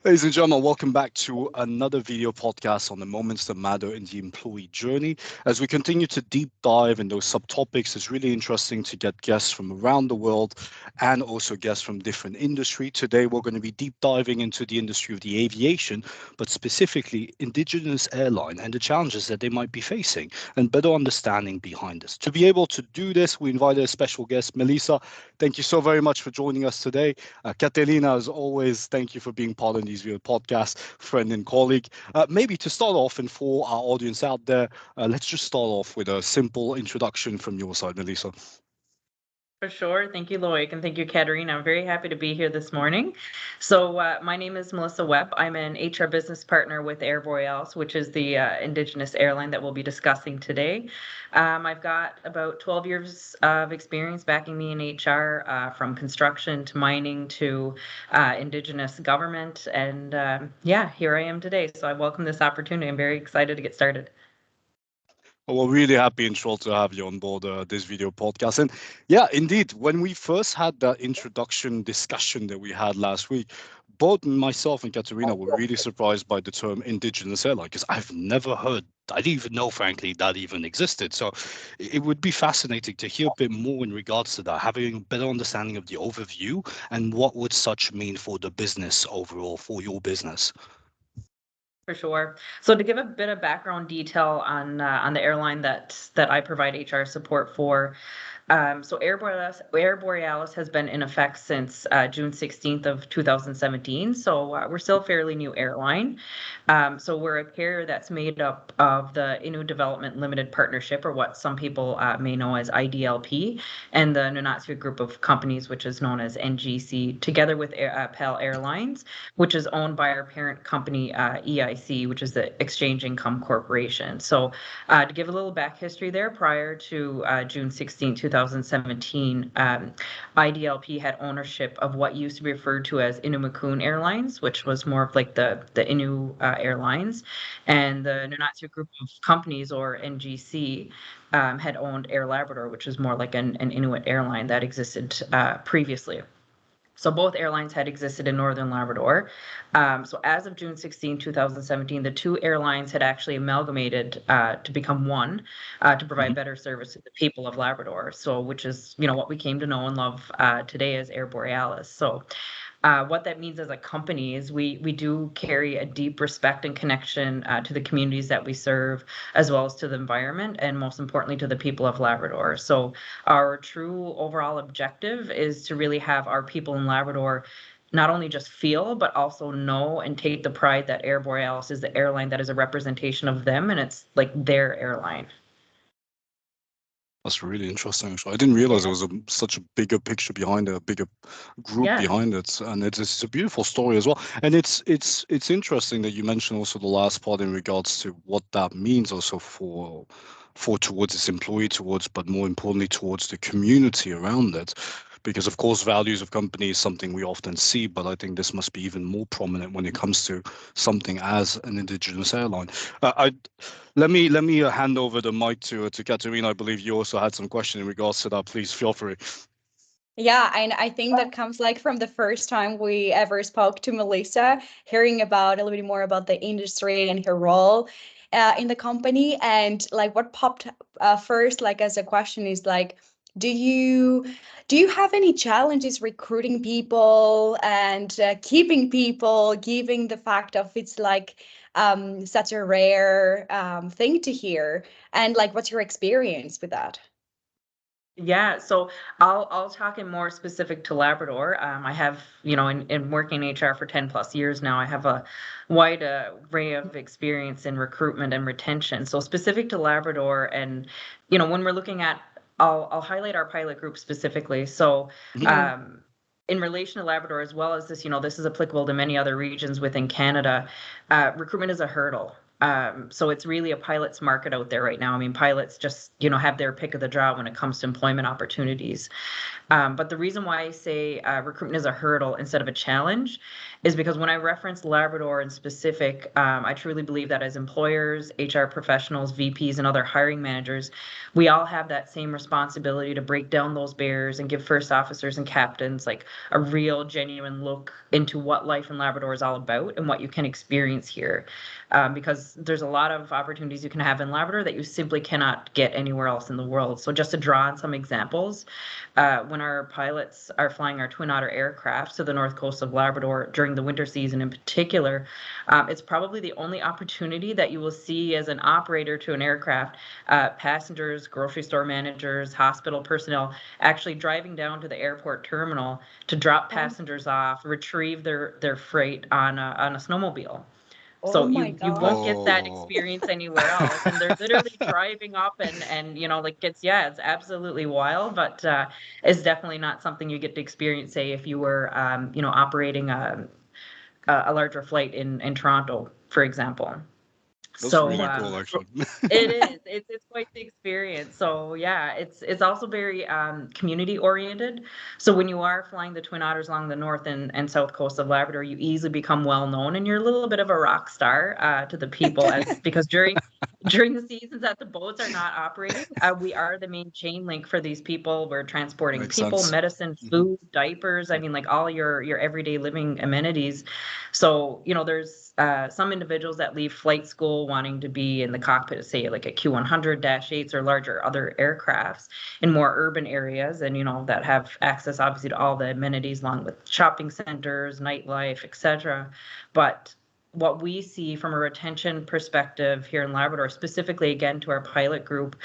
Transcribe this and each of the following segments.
Ladies and gentlemen, welcome back to another video podcast on the moments that matter in the employee journey. As we continue to deep dive in those subtopics, it's really interesting to get guests from around the world and also guests from different industry. Today, we're going to be deep diving into the industry of the aviation, but specifically Indigenous airline and the challenges that they might be facing and better understanding behind this. To be able to do this, we invited a special guest, Melissa. Thank you so very much for joining us today. Katerina, as always, thank you for being part of these video podcasts, friend and colleague. Maybe to start off, and for our audience out there, let's just start off with a simple introduction from your side, Melissa. For sure. Thank you, Loic, and thank you, Katerina. I'm very happy to be here this morning. So, my name is Melissa Webb. I'm an HR business partner with Air Borealis, which is the Indigenous airline that we'll be discussing today. I've got about 12 years of experience backing me in HR, from construction to mining to Indigenous government. And yeah, here I am today. So, I welcome this opportunity. I'm very excited to get started. Well, we're really happy and thrilled to have you on board this video podcast. And yeah, indeed, when we first had that introduction discussion that we had last week, both myself and Katerina were really surprised by the term Indigenous airline because I've never heard, I didn't even know, frankly, that even existed. So it would be fascinating to hear a bit more in regards to that, having a better understanding of the overview and what would such mean for the business overall, for your business. For sure. So to give a bit of background detail on the airline that I provide HR support for, so Air Borealis has been in effect since June 16th of 2017. So we're still a fairly new airline. So we're a carrier that's made up of the Innu Development Limited Partnership, or what some people may know as IDLP, and the Nunatsiavut Group of Companies, which is known as NGC, together with PAL Airlines, which is owned by our parent company, EIC, which is the Exchange Income Corporation. So to give a little back history there, prior to June 16, 2017, IDLP had ownership of what used to be referred to as Innu Airlines, which was more of like the Innu Airlines, and the Nunatsiavut Group of Companies, or NGC, had owned Air Labrador, which was more like an Inuit airline that existed previously. So both airlines had existed in Northern Labrador. So as of June 16, 2017, the two airlines had actually amalgamated to become one, to provide better service to the people of Labrador. So, which is, what we came to know and love today as Air Borealis. So what that means as a company is we do carry a deep respect and connection to the communities that we serve, as well as to the environment, and most importantly to the people of Labrador. So our true overall objective is to really have our people in Labrador not only just feel, but also know and take the pride that Air Borealis is the airline that is a representation of them, and it's like their airline. That's really interesting. Actually, I didn't realize there was such a bigger picture behind it, a bigger group Yeah. behind it, and it's a beautiful story as well. And it's interesting that you mentioned also the last part in regards to what that means also for towards its employee, towards, but more importantly towards the community around it. Because of course, values of company is something we often see, but I think this must be even more prominent when it comes to something as an Indigenous airline. I let me hand over the mic to Katerina. I believe you also had some question in regards to that. Please feel free. Yeah, and I think that comes like from the first time we ever spoke to Melissa, hearing about a little bit more about the industry and her role in the company. And like what popped first, like as a question, is like, do you have any challenges recruiting people and keeping people, given the fact of it's like such a rare thing to hear? And like, what's your experience with that? Yeah, so I'll talk in more specific to Labrador. I have, in working in HR for 10 plus years now, I have a wide array of experience in recruitment and retention. So specific to Labrador, and when we're looking at, I'll highlight our pilot group specifically. So in relation to Labrador, as well as this, this is applicable to many other regions within Canada, recruitment is a hurdle. So it's really a pilot's market out there right now. I mean, pilots just, have their pick of the draw when it comes to employment opportunities. But the reason why I say recruitment is a hurdle instead of a challenge is because when I reference Labrador in specific, I truly believe that as employers, HR professionals, VPs, and other hiring managers, we all have that same responsibility to break down those barriers and give first officers and captains like a real, genuine look into what life in Labrador is all about and what you can experience here. Because there's a lot of opportunities you can have in Labrador that you simply cannot get anywhere else in the world. So just to draw on some examples, when our pilots are flying our Twin Otter aircraft to the north coast of Labrador during the winter season in particular, it's probably the only opportunity that you will see as an operator to an aircraft, passengers, grocery store managers, hospital personnel actually driving down to the airport terminal to drop passengers off, retrieve their freight on a snowmobile. So Oh my you won't God. get that Oh, experience anywhere else. And they're literally driving up and like it's absolutely wild, but it's definitely not something you get to experience, say, if you were operating a larger flight in Toronto, for example. that's So really cool, actually. it is. It's quite the experience. So yeah, it's also very community oriented. So when you are flying the Twin Otters along the north and south coast of Labrador, you easily become well known, and you're a little bit of a rock star to the people, because during the seasons that the boats are not operating, we are the main chain link for these people. We're transporting Makes people, sense. medicine, Mhm. food, diapers. I Yeah. mean, like all your everyday living amenities. So, there's some individuals that leave flight school wanting to be in the cockpit of, say, like a Q100-8s or larger other aircrafts in more urban areas, and, that have access obviously to all the amenities along with shopping centers, nightlife, etc. But what we see from a retention perspective here in Labrador, specifically again to our pilot group,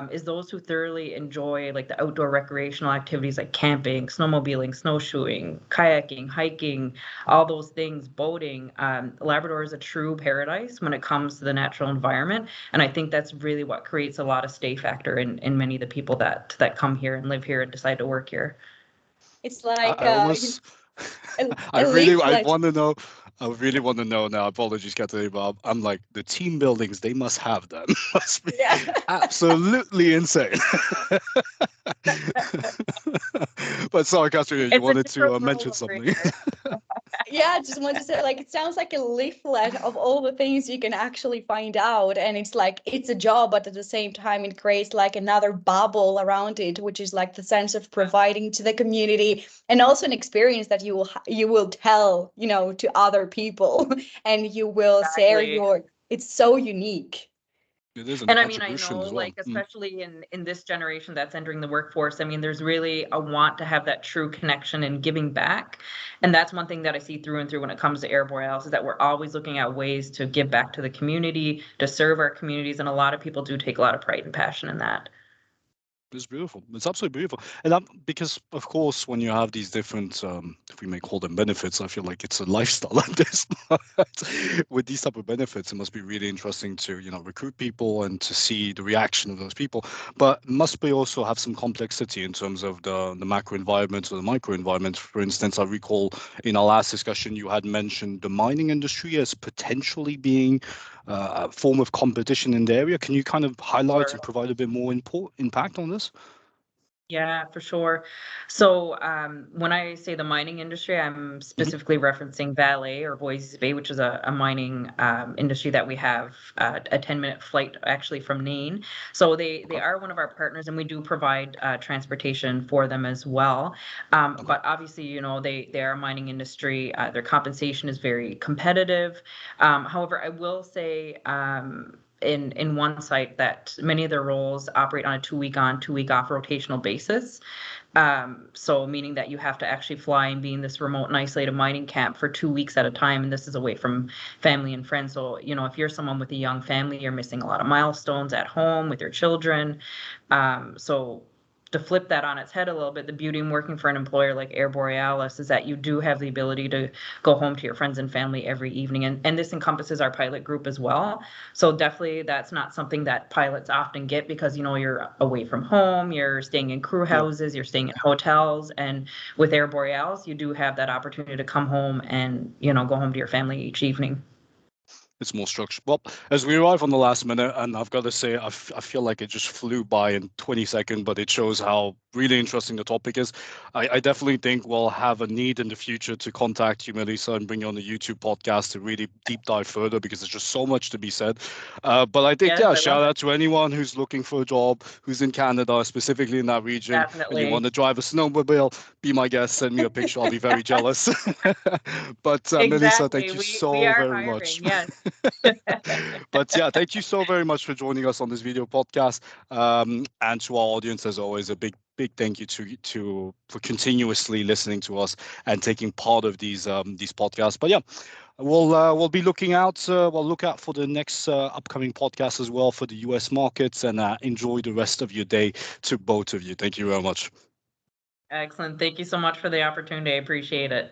is those who thoroughly enjoy like the outdoor recreational activities like camping, snowmobiling, snowshoeing, kayaking, hiking, all those things, boating. Labrador is a true paradise when it comes to the natural environment, and I think that's really what creates a lot of stay factor in many of the people that come here and live here and decide to work here. It's I, like I almost, I a really, I leaflet. want to know. I really want to know now. Apologies, Katerina, but I'm like the team buildings. They must have them. Must be Yeah. absolutely insane. But sorry, Katerina, you It's a wanted different to world mention over something. here. Yeah, I just want to say, like, it sounds like a leaflet of all the things you can actually find out. And it's like, it's a job, but at the same time, it creates like another bubble around it, which is like the sense of providing to the community and also an experience that you will tell, to other people and you will share Exactly. it's so unique. It is an And I mean, I contribution know, as well. like, especially in this generation that's entering the workforce, I mean, there's really a want to have that true connection and giving back. And that's one thing that I see through and through when it comes to Air Borealis, is that we're always looking at ways to give back to the community, to serve our communities. And a lot of people do take a lot of pride and passion in that. It's beautiful. It's absolutely beautiful. And because, of course, when you have these different, if we may call them benefits, I feel like it's a lifestyle at this point. With these type of benefits, it must be really interesting to, recruit people and to see the reaction of those people. But must we also have some complexity in terms of the macro environment or the micro environment? For instance, I recall in our last discussion, you had mentioned the mining industry as potentially being a form of competition in the area. Can you kind of highlight and provide a bit more impact on this? Yeah, for sure. So when I say the mining industry, I'm Mhm. specifically referencing Vale or Voisey's Bay, which is a mining industry that we have a 10-minute flight actually from Nain. So they Okay. are one of our partners, and we do provide transportation for them as well. Okay. But obviously, they are a mining industry. Their compensation is very competitive. However, I will say, in one site, that many of their roles operate on a 2-week on, 2-week off rotational basis. So meaning that you have to actually fly and be in this remote and isolated mining camp for 2 weeks at a time, and this is away from family and friends. So if you're someone with a young family, you're missing a lot of milestones at home with your children. So to flip that on its head a little bit, the beauty in working for an employer like Air Borealis is that you do have the ability to go home to your friends and family every evening. And this encompasses our pilot group as well. So definitely that's not something that pilots often get, because, you're away from home, you're staying in crew Yeah. houses, you're staying in hotels. And with Air Borealis, you do have that opportunity to come home and, go home to your family each evening. It's more structured. Well, as we arrive on the last minute, and I've got to say, I feel like it just flew by in 20 seconds, but it shows how really interesting the topic is. I definitely think we'll have a need in the future to contact you, Melissa, and bring you on the YouTube podcast to really deep dive further, because there's just so much to be said. But I think, Yes, I shout love out to anyone who's looking for a job, who's in Canada, specifically in that region, and you Definitely. want to drive a snowmobile, be my guest, send me a picture. I'll be very jealous. But Melissa, thank Exactly. you We so are very hiring. much. Yes. But yeah, thank you so very much for joining us on this video podcast. And to our audience, as always, a big thank you to for continuously listening to us and taking part of these podcasts. But yeah, we'll be looking out. We'll look out for the next upcoming podcast as well for the US markets, and enjoy the rest of your day to both of you. Thank you very much. Excellent. Thank you so much for the opportunity. I appreciate it.